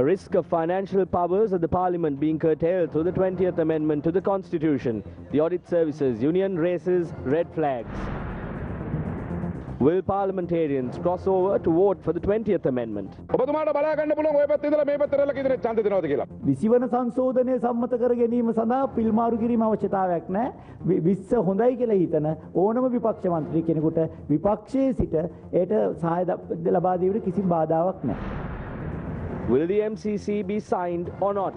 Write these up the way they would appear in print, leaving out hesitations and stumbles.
risk of financial powers of the Parliament being curtailed through the 20th Amendment to the Constitution, the Audit Services Union raises red flags. Will parliamentarians cross over to vote for the 20th Amendment? විසිවන සංශෝධනය සම්මත කර ගැනීම සඳහා පිල්මාරු කිරීම අවශ්‍යතාවයක් නැහැ. 20 හොඳයි කියලා හිතන ඕනම විපක්ෂ මන්ත්‍රී කෙනෙකුට විපක්ෂයේ සිට ඒට සහාය ලබා දීමට කිසිම බාධාවක් නැහැ. Will the MCC be signed or not?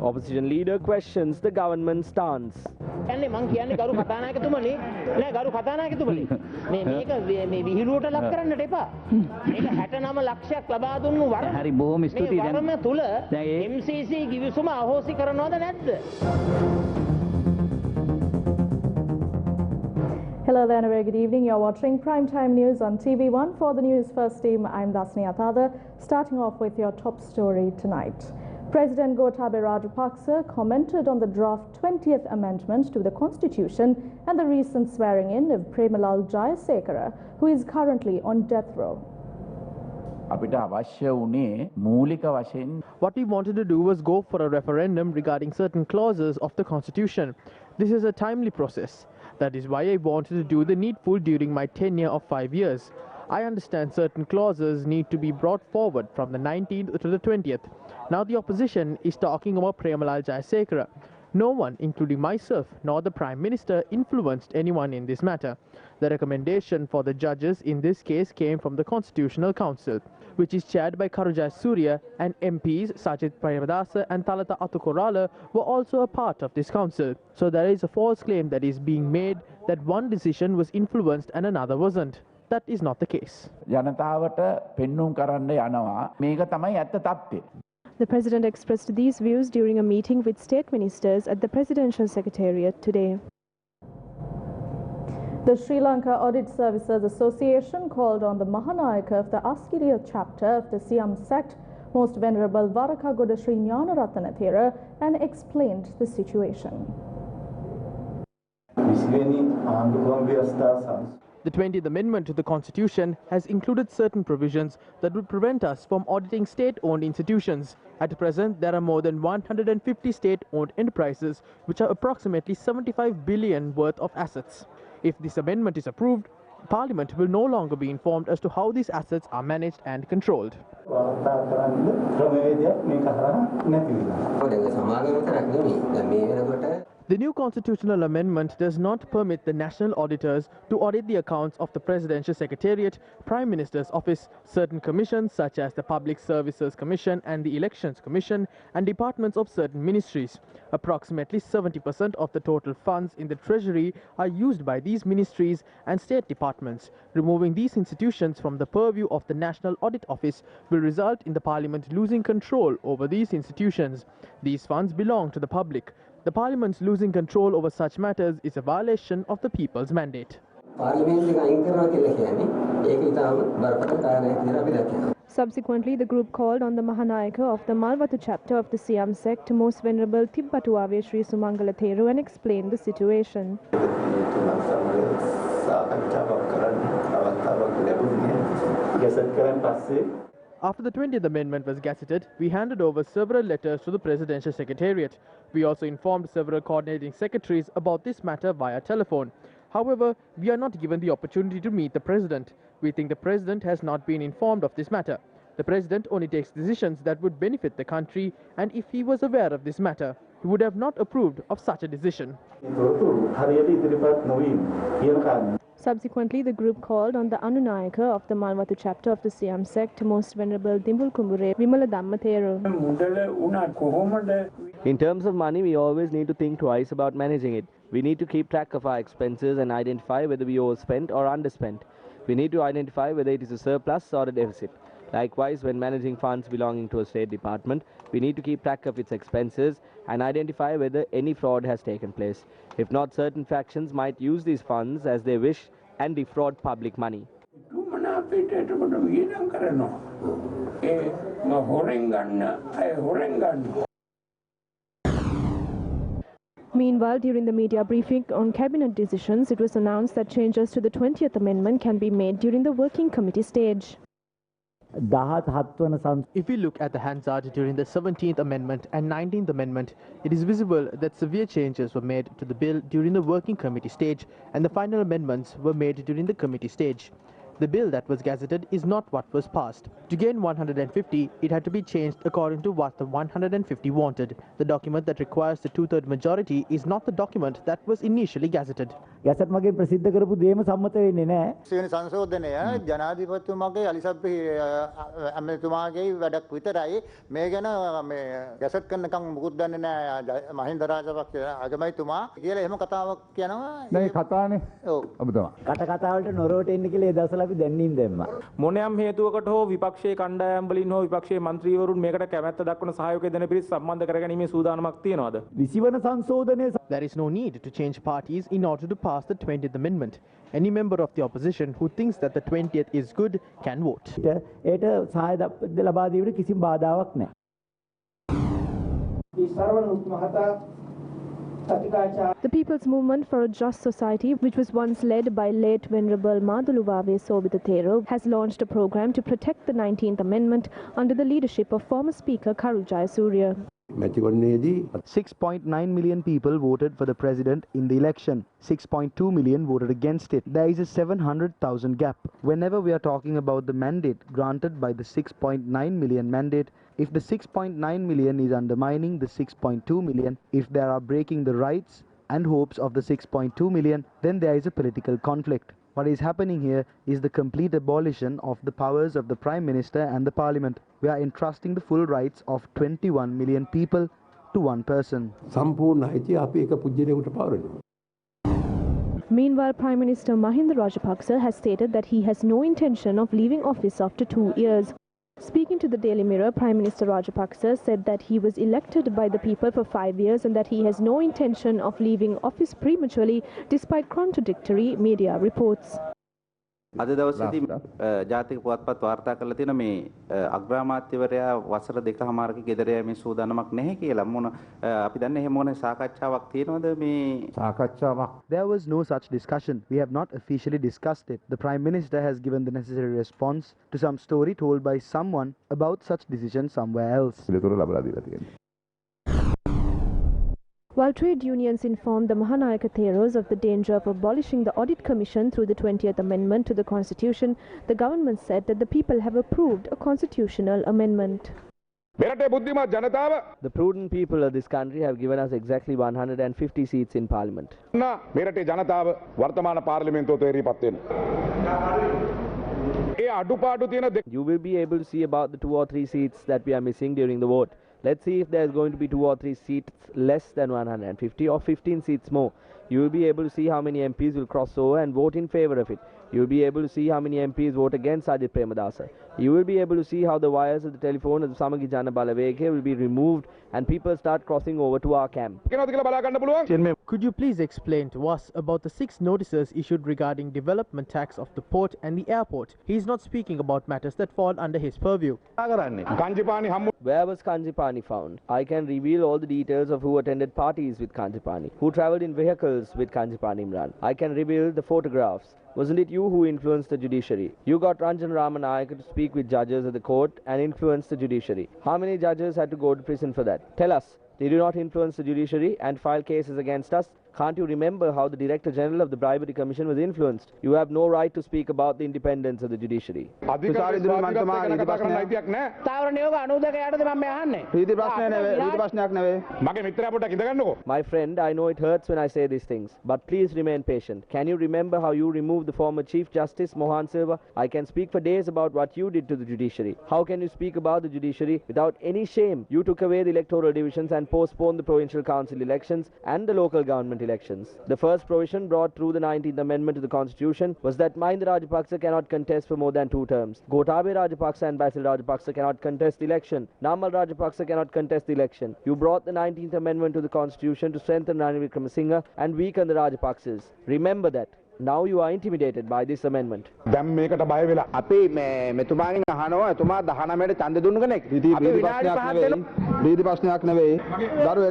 Opposition leader questions the government's stance. මං කියන්නේ ගරු කතානායකතුමනි නෑ ගරු කතානායකතුමනි මේ විහිළුවට ලක් කරන්නට එපා. මේක 69 ලක්ෂයක් ලබා දුන්නු වරම. හරි බොහොම ස්තුතියි. වරම තුල MCC කිවිසුම අහෝසි කරනවද නැද්ද? Hello there and a very good evening. You're watching Primetime News on TV1 for the News First team. I'm Dasni Atada. Starting off with your top story tonight. President Gotabaya Rajapaksa commented on the draft 20th Amendment to the Constitution and the recent swearing in of Premalal Jayasekara, who is currently on death row. What we wanted to do was go for a referendum regarding certain clauses of the Constitution. This is a timely process. That is why I wanted to do the needful during my tenure of 5 years. I understand certain clauses need to be brought forward from the 19th to the 20th. Now the opposition is talking about Premalal Jayasekara. No one, including myself, nor the Prime Minister, influenced anyone in this matter. The recommendation for the judges in this case came from the Constitutional Council, which is chaired by Karujaya Surya, and MPs Sajid Premadasa and Thalata Atukorala were also a part of this council. So there is a false claim that is being made that one decision was influenced and another wasn't. That is not the case. The President expressed these views during a meeting with state ministers at the Presidential Secretariat today. The Sri Lanka Audit Services Association called on the Mahanayaka of the Magisterial chapter of the Siam sect, Most Venerable Varakagoda Sri Gnanaratana Thera, and explained the situation. The 20th Amendment to the Constitution has included certain provisions that would prevent us from auditing state-owned institutions. At present, there are more than 150 state-owned enterprises, which are approximately 75 billion worth of assets. If this amendment is approved, Parliament will no longer be informed as to how these assets are managed and controlled. The new constitutional amendment does not permit the national auditors to audit the accounts of the Presidential Secretariat, Prime Minister's Office, certain commissions such as the Public Services Commission and the Elections Commission, and departments of certain ministries. Approximately 70% of the total funds in the Treasury are used by these ministries and state departments. Removing these institutions from the purview of the National Audit Office will result in the Parliament losing control over these institutions. These funds belong to the public. The Parliament's losing control over such matters is a violation of the people's mandate. Subsequently, the group called on the Mahanayaka of the Malwatu chapter of the Siam sect, Most Venerable Tibbatuave Sri Sumangala Theru, and explained the situation. After the 20th Amendment was gazetted, we handed over several letters to the Presidential Secretariat. We also informed several coordinating secretaries about this matter via telephone. However, we are not given the opportunity to meet the President. We think the President has not been informed of this matter. The President only takes decisions that would benefit the country, and if he was aware of this matter, he would have not approved of such a decision. Subsequently, the group called on the Anunayaka of the Malwatu chapter of the Siam sect, Most Venerable Dimbul Kumbure Vimala Dhamma Theru. In terms of money, we always need to think twice about managing it. We need to keep track of our expenses and identify whether we overspent or underspent. We need to identify whether it is a surplus or a deficit. Likewise, when managing funds belonging to a state department, we need to keep track of its expenses and identify whether any fraud has taken place. If not, certain factions might use these funds as they wish and defraud public money. Meanwhile, during the media briefing on cabinet decisions, it was announced that changes to the 20th Amendment can be made during the working committee stage. 17 වන If we look at the Hansard during the 17th Amendment and 19th Amendment, it is visible that severe changes were made to the bill during the working committee stage and the final amendments were made during the committee stage. The bill that was gazetted is not what was passed. To gain 150, it had to be changed according to what the 150 wanted. The document that requires the two-third majority is not the document that was initially gazetted. Gazette මගෙන් ප්‍රසිද්ධ කරපු දේම සම්මත වෙන්නේ නැහැ. සියවන සංශෝධනය ජනාධිපතිතුමාගේ අලිසබ්බි ඇමතිතුමාගේ වැඩක් විතරයි. මේ ගැන මේ ගැසට් කරනකම් මුකුත් දන්නේ නැහැ මහින්ද රාජපක්ෂ අගමැතිතුමා කියලා එහෙම කතාවක් කියනවා. නෑ කතානේ. ඔව්. ඔබතුමා. කට කතා වලට නොරවට එන්න කියලා ඒ දවස්වල අපි දැන්නින් දැම්මා. මොනෑම් හේතුවකට හෝ විපක්ෂයේ කණ්ඩායම් වලින් හෝ විපක්ෂයේ മന്ത്രിවරුන් මේකට කැමැත්ත දක්වන සහයෝගය දෙන පිරිස සම්බන්ධ කරගැනීමේ සූදානමක් තියනවාද? 20 වන සංශෝධනයේ There is no need to change parties in order to pass the 20th Amendment. Any member of the opposition who thinks that the 20th is good can vote. ඒට සහාය ලබා දීමට කිසිම බාධාවක් නැහැ. The People's Movement for a Just Society, which was once led by late Venerable Madhuluvave Sobitathero, has launched a program to protect the 19th Amendment under the leadership of former Speaker Karu Jayasuriya. 6.9 million people voted for the president in the election. 6.2 million voted against it. There is a 700,000 gap. Whenever we are talking about the mandate granted by the 6.9 million mandate, if the 6.9 million is undermining the 6.2 million, if they are breaking the rights and hopes of the 6.2 million, then there is a political conflict. What is happening here is the complete abolition of the powers of the Prime Minister and the Parliament. We are entrusting the full rights of 21 million people to one person. Meanwhile, Prime Minister Mahinda Rajapaksa has stated that he has no intention of leaving office after 2 years. Speaking to the Daily Mirror, Prime Minister Rajapaksa said that he was elected by the people for 5 years and that he has no intention of leaving office prematurely despite contradictory media reports. අද දවසේදී ජාතික පුවත්පත් වාර්තා කරලා තියෙන මේ අග්‍රාමාත්‍යවරයා වසර දෙකමාරක ගෙදර යෑමේ සූදානමක් නැහැ කියලා මොන අපි දන්නේ එහෙම මොන සාකච්ඡාවක් තියෙනවද මේ සාකච්ඡාවක්. There was no such discussion. We have not officially discussed it. The Prime Minister has given the necessary response to some story told by someone about such decision somewhere else. පිළිතුරු ලබා දීලා තියෙනවා. While trade unions informed the Mahanayaka Theros of the danger of abolishing the Audit Commission through the 20th Amendment to the Constitution, the government said that the people have approved a constitutional amendment. The prudent people of this country have given us exactly 150 seats in Parliament. You will be able to see about the 2 or 3 seats that we are missing during the vote. Let's see if there is going to be 2 or 3 seats less than 150 or 15 seats more. You will be able to see how many MPs will cross over and vote in favour of it. You will be able to see how many MPs vote against Ajit Premadasa. You will be able to see how the wires of the telephone of the Samagi Jana Balaveke will be removed and people start crossing over to our camp. Could you please explain to us about the 6 notices issued regarding development tax of the port and the airport? He is not speaking about matters that fall under his purview. Where was Kanjipani found? I can reveal all the details of who attended parties with Kanjipani, who travelled in vehicles with Kanjipani Imran. I can reveal the photographs. Wasn't it you who influenced the judiciary? You got Ranjan Ramanayaka to speak with judges at the court and influence the judiciary. How many judges had to go to prison for that? Tell us, did you not influence the judiciary and file cases against us? Can't you remember how the Director General of the Bribery Commission was influenced? You have no right to speak about the independence of the judiciary. My friend, I know it hurts when I say these things, but please remain patient. Can you remember how you removed the former Chief Justice Mohan Silva? I can speak for days about what you did to the judiciary. How can you speak about the judiciary without any shame? You took away the electoral divisions and postponed the provincial council elections and the local government elections. The first provision brought through the 19th Amendment to the Constitution was that Mahinda Rajapaksa cannot contest for more than 2 terms. Gotabaya Rajapaksa and Basil Rajapaksa cannot contest the election. Namal Rajapaksa cannot contest the election. You brought the 19th Amendment to the Constitution to strengthen Ranil Wickremesinghe and weaken the Rajapaksas. Remember that. Now you are intimidated by this amendment. දැන් මේකට බය වෙලා අපි මෙතුමාගෙන් අහනවා එතුමා 19ට ඡන්ද දුන්න කෙනෙක්. අපි විනාඩි 5ක් දෙනවා. බීදි ප්‍රශ්නයක් නෙවෙයි. දරුවෝ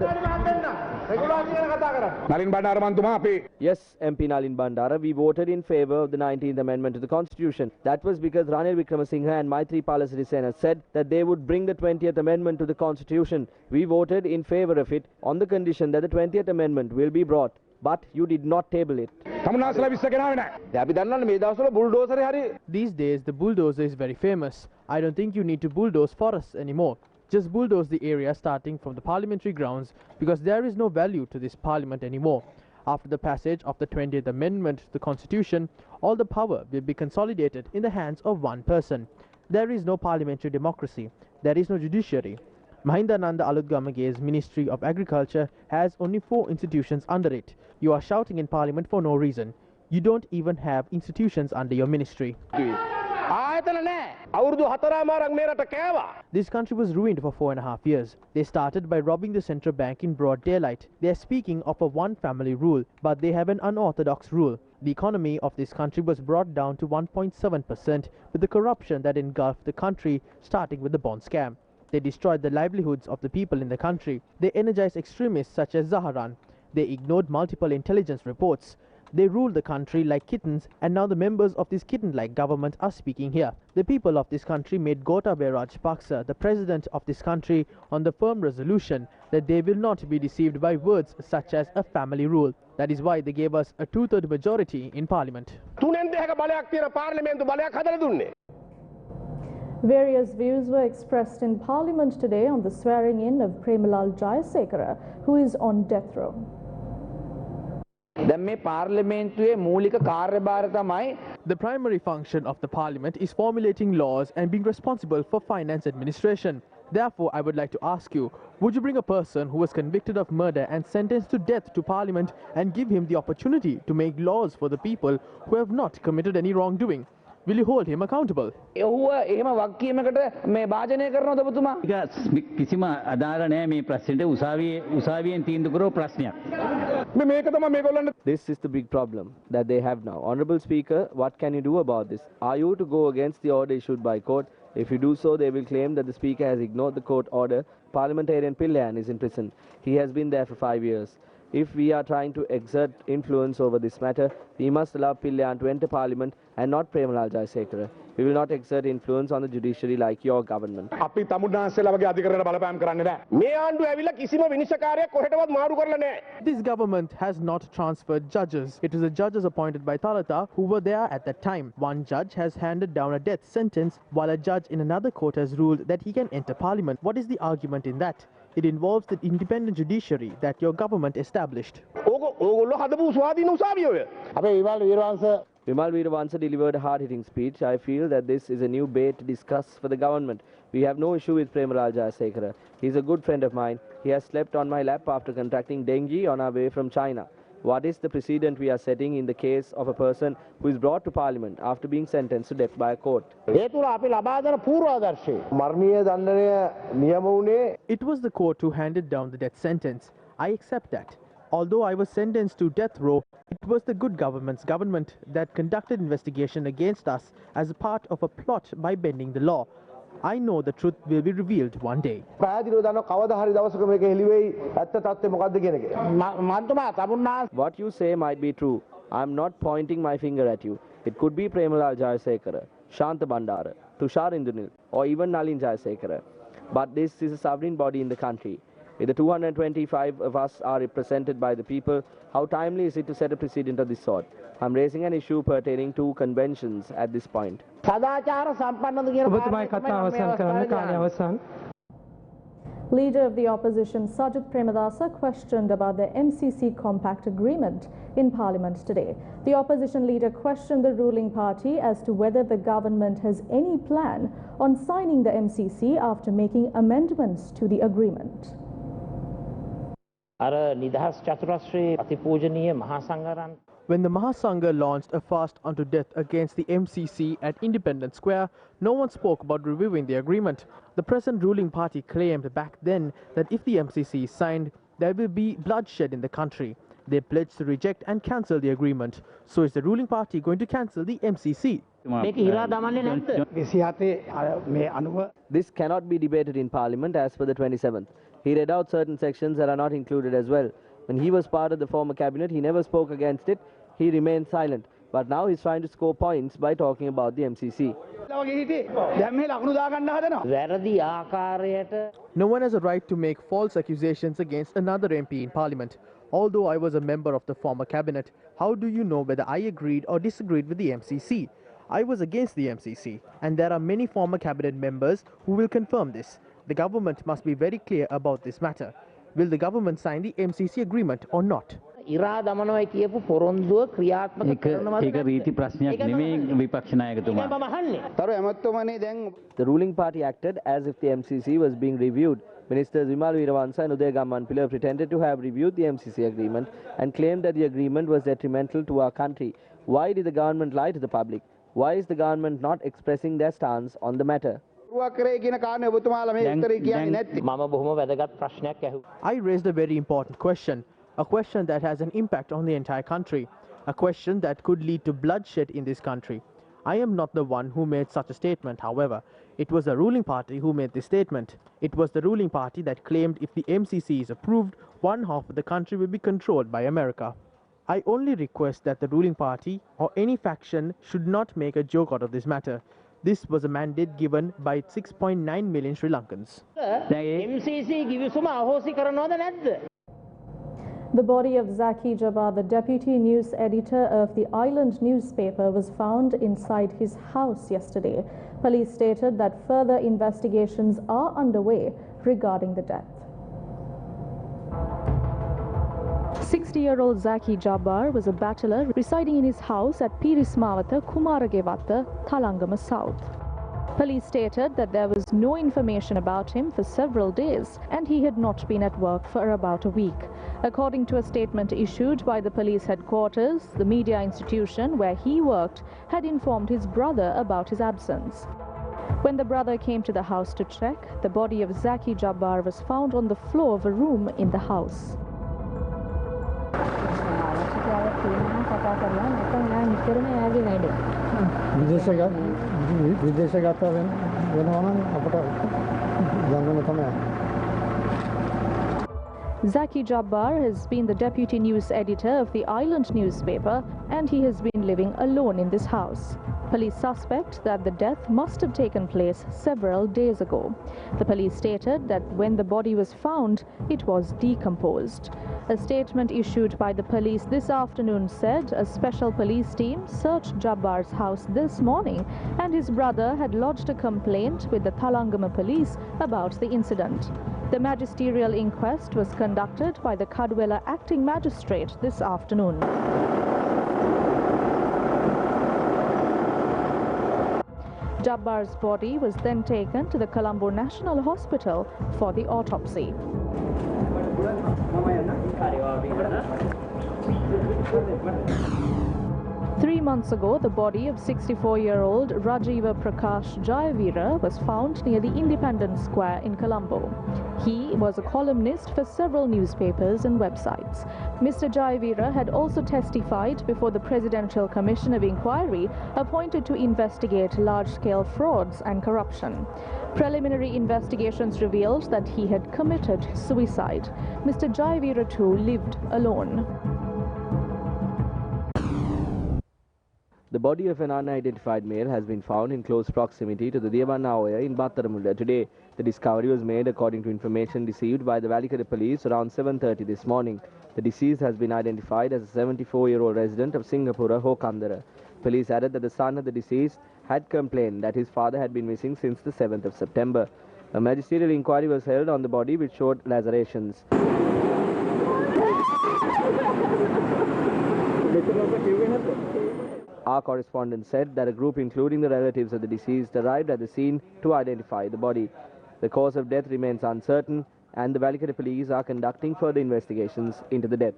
නලින් බණ්ඩාර මන්තුමා අපේ Yes, MP Nalin Bandara, we voted in favor of the 19th Amendment to the Constitution. That was because Ranil Wickremesinghe and Maithripala Sirisena said that they would bring the 20th Amendment to the Constitution. We voted in favor of it on the condition that the 20th Amendment will be brought. But you did not table it. These days, the bulldozer is very famous. I don't think you need to bulldoze forests anymore. Just bulldoze the area starting from the parliamentary grounds because there is no value to this parliament anymore. After the passage of the 20th Amendment to the Constitution, all the power will be consolidated in the hands of one person. There is no parliamentary democracy. There is no judiciary. Mahinda Nanda Alutgamage's Ministry of Agriculture has only 4 institutions under it. You are shouting in parliament for no reason. You don't even have institutions under your ministry. This country was ruined for 4.5 years. They started by robbing the central bank in broad daylight. They are speaking of a one-family rule, but they have an unorthodox rule. The economy of this country was brought down to 1.7% with the corruption that engulfed the country, starting with the bond scam. They destroyed the livelihoods of the people in the country. They energized extremists such as Zaharan. They ignored multiple intelligence reports. They ruled the country like kittens, and now the members of this kitten-like government are speaking here. The people of this country made Gotabaya Rajapaksa the president of this country on the firm resolution that they will not be deceived by words such as a family rule. That is why they gave us a 2/3 majority in parliament. Various views were expressed in Parliament today on the swearing-in of Premalal Jayasekara, who is on death row. The primary function of the parliament is formulating laws and being responsible for finance administration. Therefore, I would like to ask you, would you bring a person who was convicted of murder and sentenced to death to parliament and give him the opportunity to make laws for the people who have not committed any wrongdoing? Will you hold him accountable? This is the big problem that they have now. Honorable Speaker, what can you do about this? Are you to go against the order issued by court? If you do so, they will claim that the Speaker has ignored the court order. Parliamentarian Pillayan is in prison. He has been there for 5 years. If we are trying to exert influence over this matter, we must allow Pillayan to enter Parliament and not Premalal Jayasekara. We will not exert influence on the judiciary like your government. This government has not transferred judges. It is the judges appointed by Thalata who were there at that time. One judge has handed down a death sentence while a judge in another court has ruled that he can enter Parliament. What is the argument in that? It involves the independent judiciary that your government established. Vimal Veeravansa delivered a hard-hitting speech. I feel that this is a new bait to discuss for the government. We have no issue with Premalal Jayasekara. He is a good friend of mine. He has slept on my lap after contracting dengue on our way from China. What is the precedent we are setting in the case of a person who is brought to Parliament after being sentenced to death by a court? It was the court who handed down the death sentence. I accept that. Although I was sentenced to death row, it was the good government's government that conducted investigation against us as a part of a plot by bending the law. I know the truth will be revealed one day. What you say might be true. I'm not pointing my finger at you. It could be Premalal Jayasekara, Shanta Bandara, Tushar Indunil, or even Nalin Jayasekara. But this is a sovereign body in the country. If the 225 of us are represented by the people, how timely is it to set a precedent of this sort? I'm raising an issue pertaining to conventions at this point. Leader of the opposition Sajith Premadasa questioned about the MCC compact agreement in Parliament today. The opposition leader questioned the ruling party as to whether the government has any plan on signing the MCC after making amendments to the agreement. When the Mahasangha launched a fast unto death against the MCC at Independence Square, no one spoke about reviewing the agreement. The present ruling party claimed back then that if the MCC is signed, there will be bloodshed in the country. They pledged to reject and cancel the agreement. So is the ruling party going to cancel the MCC? This cannot be debated in Parliament as per the 27th. He read out certain sections that are not included as well. When he was part of the former cabinet, he never spoke against it. He remained silent. But now he's trying to score points by talking about the MCC. No one has a right to make false accusations against another MP in Parliament. Although I was a member of the former cabinet, how do you know whether I agreed or disagreed with the MCC? I was against the MCC, and there are many former cabinet members who will confirm this. The government must be very clear about this matter. Will the government sign the MCC agreement or not? The ruling party acted as if the MCC was being reviewed. Ministers Vimal Weerawansa and Gumma pretended to have reviewed the MCC agreement and claimed that the agreement was detrimental to our country. Why did the government lie to the public? Why is the government not expressing their stance on the matter? I raised a very important question, a question that has an impact on the entire country, a question that could lead to bloodshed in this country. I am not the one who made such a statement, however. It was the ruling party who made this statement. It was the ruling party that claimed if the MCC is approved, one half of the country will be controlled by America. I only request that the ruling party or any faction should not make a joke out of this matter. This was a mandate given by 6.9 million Sri Lankans. The body of Zaki Jabbar, the deputy news editor of the Island newspaper, was found inside his house yesterday. Police stated that further investigations are underway regarding the death. 60-year-old Zaki Jabbar was a bachelor residing in his house at Pirismawatha, Kumaragewatta, Thalangama South. Police stated that there was no information about him for several days and he had not been at work for about a week. According to a statement issued by the police headquarters, the media institution where he worked had informed his brother about his absence. When the brother came to the house to check, the body of Zaki Jabbar was found on the floor of a room in the house. Zaki Jabbar has been the deputy news editor of the Island newspaper and he has been living alone in this house. Police suspect that the death must have taken place several days ago. The police stated that when the body was found, it was decomposed. A statement issued by the police this afternoon said a special police team searched Jabbar's house this morning and his brother had lodged a complaint with the Thalangama police about the incident. The magisterial inquest was conducted by the Cardweller acting magistrate this afternoon. Jabbar's body was then taken to the Colombo National Hospital for the autopsy. 3 months ago, the body of 64-year-old Rajapaksa Jayavira was found near the Independence Square in Colombo. He was a columnist for several newspapers and websites. Mr. Jayavira had also testified before the Presidential Commission of Inquiry appointed to investigate large-scale frauds and corruption. Preliminary investigations revealed that he had committed suicide. Mr. Jayavira too lived alone. The body of an unidentified male has been found in close proximity to the Diyabanna in Battaramulla today. The discovery was made according to information received by the Valikada police around 7:30 this morning. The deceased has been identified as a 74-year-old resident of Singapura, Hokandara. Police added that the son of the deceased had complained that his father had been missing since the 7th of September. A magisterial inquiry was held on the body which showed lacerations. Our correspondent said that a group including the relatives of the deceased arrived at the scene to identify the body. The cause of death remains uncertain and the Valikada police are conducting further investigations into the death.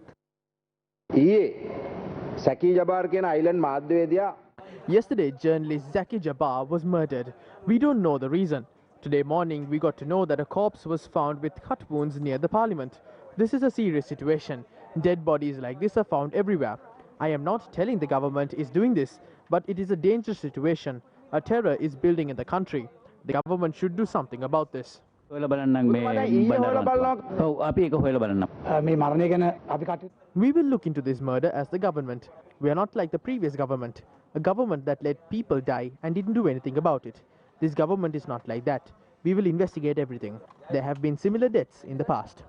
Yesterday, journalist Zaki Jabbar was murdered. We don't know the reason. Today morning, we got to know that a corpse was found with cut wounds near the parliament. This is a serious situation. Dead bodies like this are found everywhere. I am not telling the government is doing this, but it is a dangerous situation. A terror is building in the country. The government should do something about this. We will look into this murder as the government. We are not like the previous government, a government that let people die and didn't do anything about it. This government is not like that. We will investigate everything. There have been similar deaths in the past.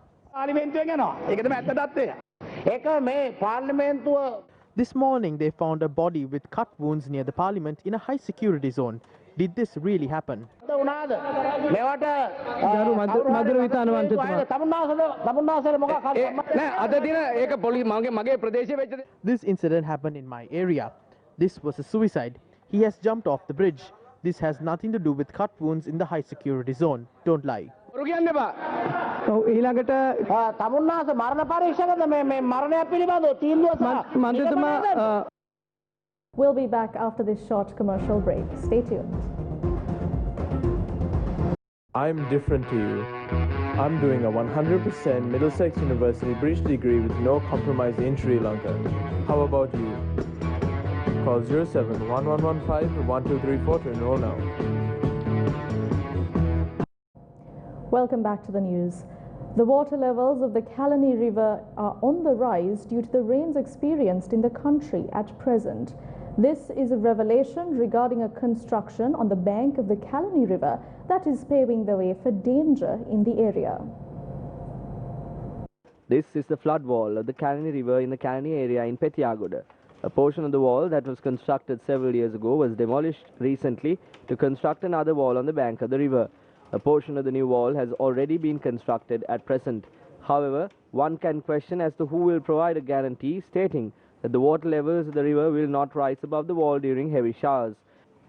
This morning they found a body with cut wounds near the parliament in a high security zone. Did this really happen? This incident happened in my area. This was a suicide. He has jumped off the bridge. This has nothing to do with cut wounds in the high security zone. Don't lie. We'll be back after this short commercial break. Stay tuned. I'm different to you. I'm doing a 100% Middlesex University Bridge degree with no compromise in Sri Lanka. How about you? Call 07-1115-1234 to enroll now. Welcome back to the news. The water levels of the Kalani River are on the rise due to the rains experienced in the country at present. This is a revelation regarding a construction on the bank of the Kalani River that is paving the way for danger in the area. This is the flood wall of the Kalani River in the Kalani area in Pettiagoda. A portion of the wall that was constructed several years ago was demolished recently to construct another wall on the bank of the river. A portion of the new wall has already been constructed at present. However, one can question as to who will provide a guarantee stating that the water levels of the river will not rise above the wall during heavy showers.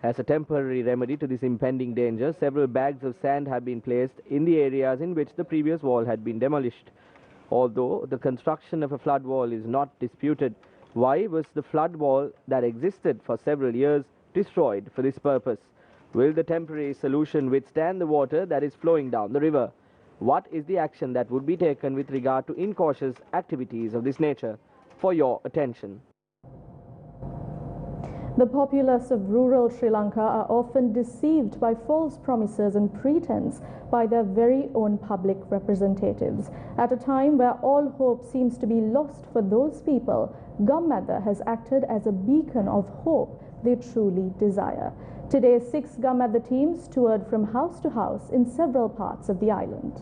As a temporary remedy to this impending danger, several bags of sand have been placed in the areas in which the previous wall had been demolished. Although the construction of a flood wall is not disputed, why was the flood wall that existed for several years destroyed for this purpose? Will the temporary solution withstand the water that is flowing down the river? What is the action that would be taken with regard to incautious activities of this nature? For your attention. The populace of rural Sri Lanka are often deceived by false promises and pretense by their very own public representatives. At a time where all hope seems to be lost for those people, Gumma has acted as a beacon of hope they truly desire. Today, 6 Gumma teams toured from house to house in several parts of the island.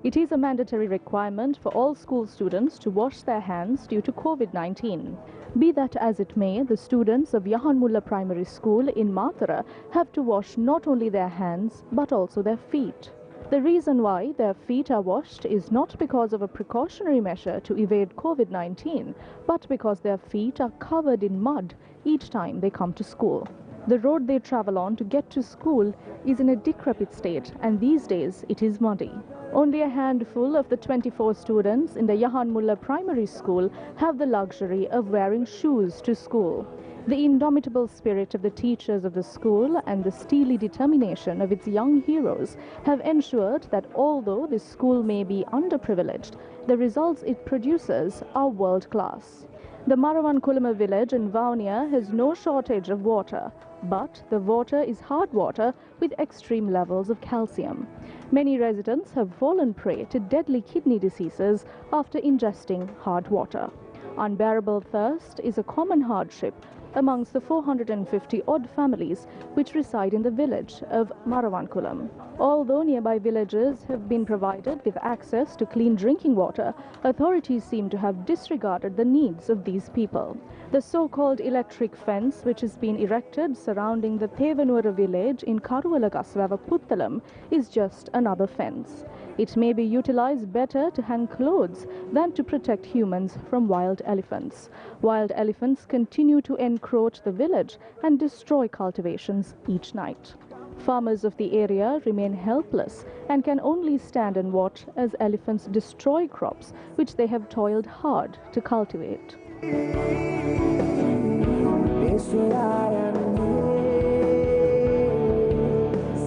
It is a mandatory requirement for all school students to wash their hands due to COVID-19. Be that as it may, the students of Yahanmulla Primary School in Mathura have to wash not only their hands but also their feet. The reason why their feet are washed is not because of a precautionary measure to evade COVID-19, but because their feet are covered in mud each time they come to school. The road they travel on to get to school is in a decrepit state, and these days it is muddy. Only a handful of the 24 students in the Yahanmulla Primary School have the luxury of wearing shoes to school. The indomitable spirit of the teachers of the school and the steely determination of its young heroes have ensured that although this school may be underprivileged, the results it produces are world-class. The Maravankulama village in Vaunia has no shortage of water, but the water is hard water with extreme levels of calcium. Many residents have fallen prey to deadly kidney diseases after ingesting hard water. Unbearable thirst is a common hardship amongst the 450-odd families which reside in the village of Maravankulam. Although nearby villages have been provided with access to clean drinking water, authorities seem to have disregarded the needs of these people. The so-called electric fence which has been erected surrounding the Thevanura village in Cardweller Puthalam is just another fence. It may be utilized better to hang clothes than to protect humans from wild elephants. Wild elephants continue to encroach the village and destroy cultivations each night. Farmers of the area remain helpless and can only stand and watch as elephants destroy crops which they have toiled hard to cultivate.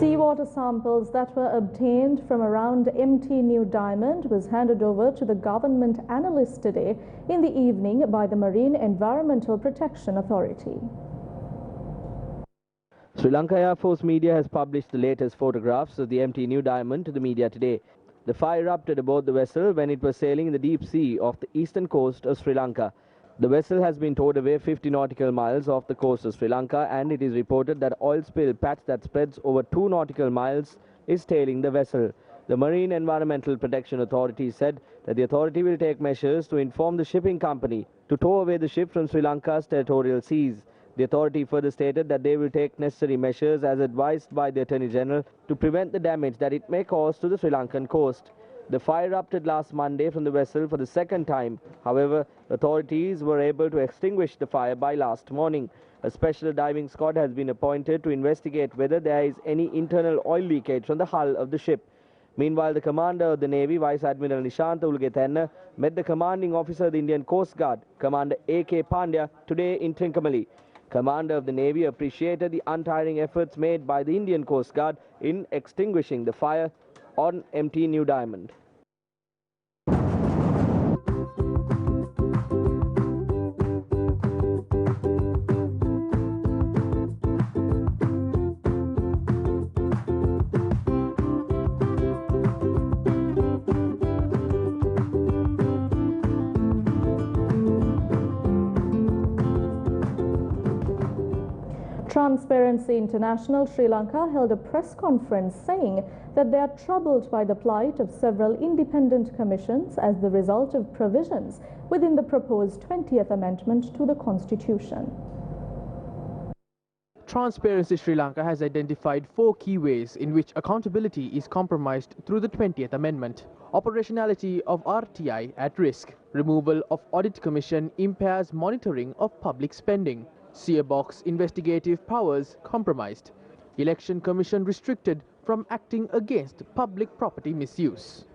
Seawater samples that were obtained from around empty New Diamond was handed over to the government analyst today in the evening by the Marine Environmental Protection Authority. Sri Lanka Air Force media has published the latest photographs of the empty New Diamond to the media today. The fire erupted aboard the vessel when it was sailing in the deep sea off the eastern coast of Sri Lanka. The vessel has been towed away 50 nautical miles off the coast of Sri Lanka, and it is reported that oil spill patch that spreads over 2 nautical miles is tailing the vessel. The Marine Environmental Protection Authority said that the authority will take measures to inform the shipping company to tow away the ship from Sri Lanka's territorial seas. The authority further stated that they will take necessary measures as advised by the Attorney General to prevent the damage that it may cause to the Sri Lankan coast. The fire erupted last Monday from the vessel for the second time. However, authorities were able to extinguish the fire by last morning. A special diving squad has been appointed to investigate whether there is any internal oil leakage from the hull of the ship. Meanwhile, the commander of the Navy, Vice Admiral Nishantha Ulgethenna, met the commanding officer of the Indian Coast Guard, Commander A.K. Pandya, today in Trincomalee. Commander of the Navy appreciated the untiring efforts made by the Indian Coast Guard in extinguishing the fire on empty New Diamond. Transparency International Sri Lanka held a press conference saying that they are troubled by the plight of several independent commissions as the result of provisions within the proposed 20th Amendment to the Constitution. Transparency Sri Lanka has identified 4 key ways in which accountability is compromised through the 20th Amendment. Operationality of RTI at risk. Removal of Audit Commission impairs monitoring of public spending. Seer Box investigative powers compromised. Election Commission restricted from acting against public property misuse.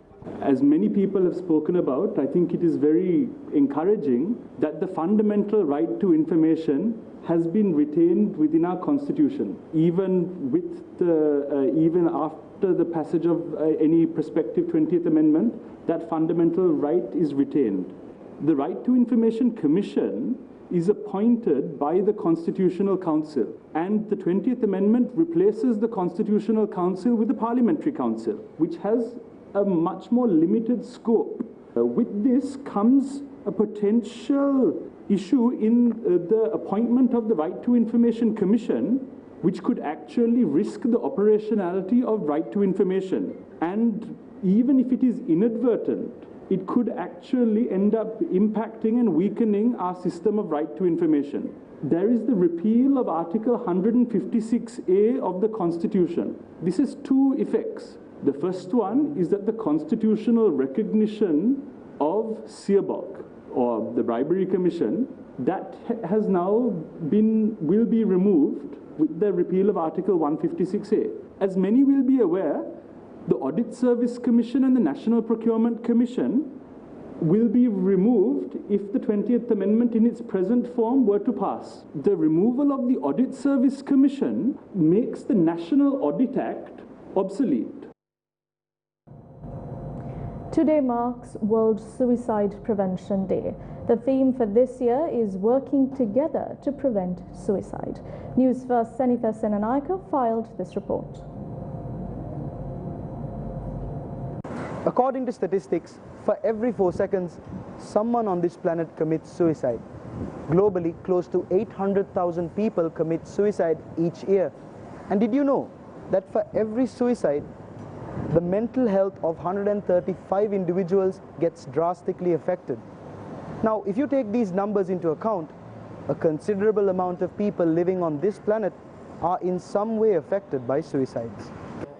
As many people have spoken about, I think it is very encouraging that the fundamental right to information has been retained within our Constitution, even after the passage of any prospective 20th Amendment. That fundamental right is retained. The Right to Information Commission is appointed by the Constitutional Council, and the 20th Amendment replaces the Constitutional Council with the Parliamentary Council, which has a much more limited scope. With this comes a potential issue in the appointment of the Right to Information Commission, which could actually risk the operationality of right to information. And even if it is inadvertent, it could actually end up impacting and weakening our system of right to information. There is the repeal of Article 156A of the Constitution. This has 2 effects. The first one is that the constitutional recognition of SEERBOC, or the Bribery Commission, that has now will be removed with the repeal of Article 156A. As many will be aware, the Audit Service Commission and the National Procurement Commission will be removed if the 20th Amendment in its present form were to pass. The removal of the Audit Service Commission makes the National Audit Act obsolete. Today marks World Suicide Prevention Day. The theme for this year is working together to prevent suicide. Newsfirst Senitha Senanayaka filed this report. According to statistics, for every 4 seconds, someone on this planet commits suicide. Globally, close to 800,000 people commit suicide each year. And did you know that for every suicide, the mental health of 135 individuals gets drastically affected? Now, if you take these numbers into account, a considerable amount of people living on this planet are in some way affected by suicides.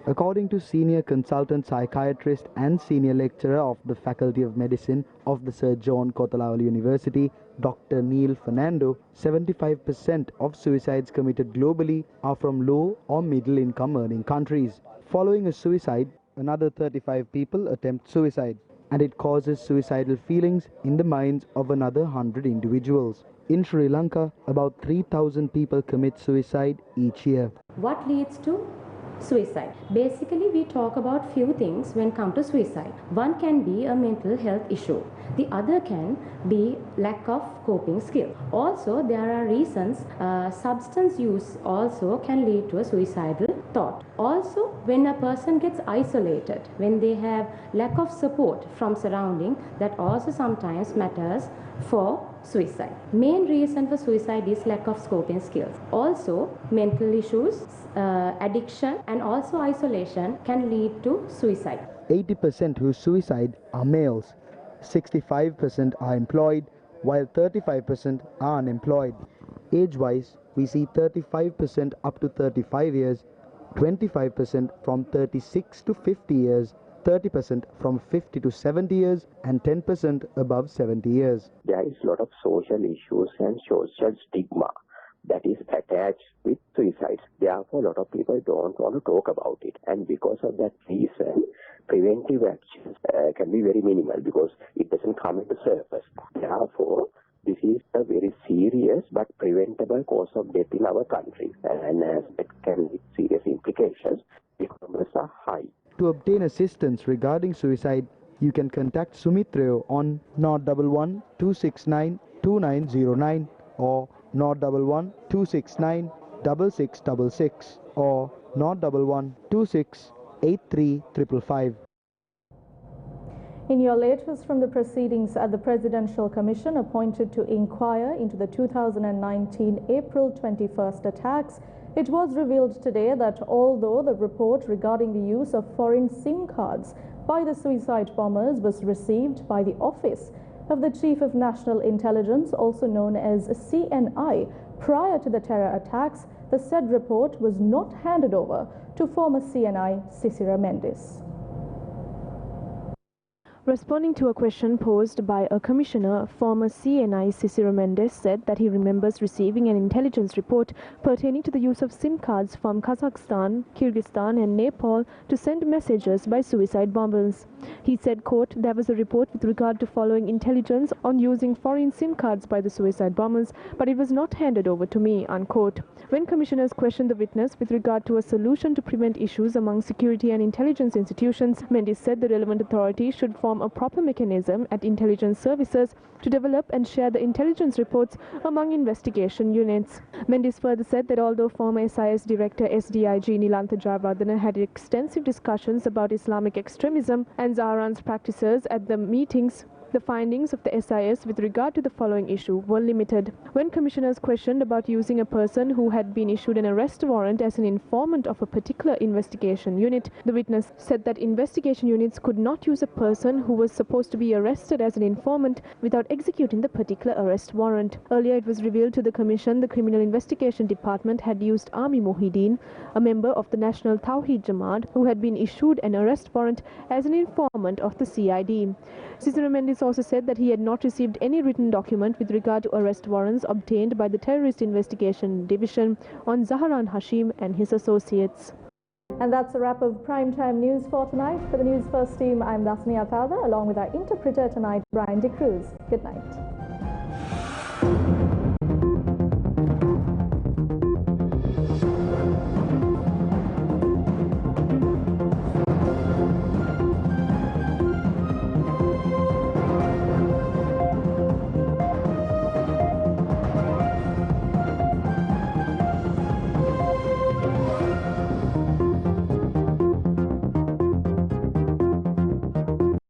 According to senior consultant psychiatrist and senior lecturer of the Faculty of Medicine of the Sir John Kotalawala University, Dr. Neil Fernando, 75% of suicides committed globally are from low or middle income earning countries. Following a suicide, another 35 people attempt suicide, and it causes suicidal feelings in the minds of another 100 individuals. In Sri Lanka, about 3,000 people commit suicide each year. What leads to suicide. Basically, we talk about few things when come to suicide. One can be a mental health issue. The other can be lack of coping skill. Also, there are reasons substance use also can lead to a suicidal thought. Also, when a person gets isolated, when they have lack of support from surrounding, that also sometimes matters for suicide. Main reason for suicide is lack of coping skills. Also, mental issues, addiction and also isolation can lead to suicide. 80% who suicide are males. 65% are employed, while 35% are unemployed. Age-wise, we see 35% up to 35 years, 25% from 36 to 50 years, 30% from 50 to 70 years, and 10% above 70 years. There is a lot of social issues and social stigma that is attached with suicides. Therefore, a lot of people don't want to talk about it. And because of that reason, preventive actions can be very minimal because it doesn't come into surface. Therefore, this is a very serious but preventable cause of death in our country. And as it can lead serious implications, the numbers are high. To obtain assistance regarding suicide, you can contact Sumitreo on 011 269 2909 or 011 269 6666 or 011 26 83 In your latest from the proceedings at the Presidential Commission appointed to inquire into the 2019 April 21st attacks, it was revealed today that although the report regarding the use of foreign SIM cards by the suicide bombers was received by the Office of the Chief of National Intelligence, also known as CNI, prior to the terror attacks, the said report was not handed over to former CNI Sisira Mendes. Responding to a question posed by a commissioner, former CNI Sisira Mendes said that he remembers receiving an intelligence report pertaining to the use of SIM cards from Kazakhstan, Kyrgyzstan and Nepal to send messages by suicide bombers. He said, quote, there was a report with regard to following intelligence on using foreign SIM cards by the suicide bombers, but it was not handed over to me, unquote. When commissioners questioned the witness with regard to a solution to prevent issues among security and intelligence institutions, Mendes said the relevant authority should form a proper mechanism at intelligence services to develop and share the intelligence reports among investigation units. Mendes further said that although former SIS Director SDIG Nilantha Jayawardena had extensive discussions about Islamic extremism and Zaharan's practices at the meetings, the findings of the SIS with regard to the following issue were limited. When commissioners questioned about using a person who had been issued an arrest warrant as an informant of a particular investigation unit, the witness said that investigation units could not use a person who was supposed to be arrested as an informant without executing the particular arrest warrant. Earlier, it was revealed to the Commission the Criminal Investigation Department had used Ami Mohideen, a member of the National Tawheed Jamaat, who had been issued an arrest warrant as an informant of the CID. Sisira Mendes also said that he had not received any written document with regard to arrest warrants obtained by the Terrorist Investigation Division on Zaharan Hashim and his associates. And that's a wrap of Primetime News for tonight. For the News First team, I'm Dasni Athada, along with our interpreter tonight, Brian De Cruz. Good night.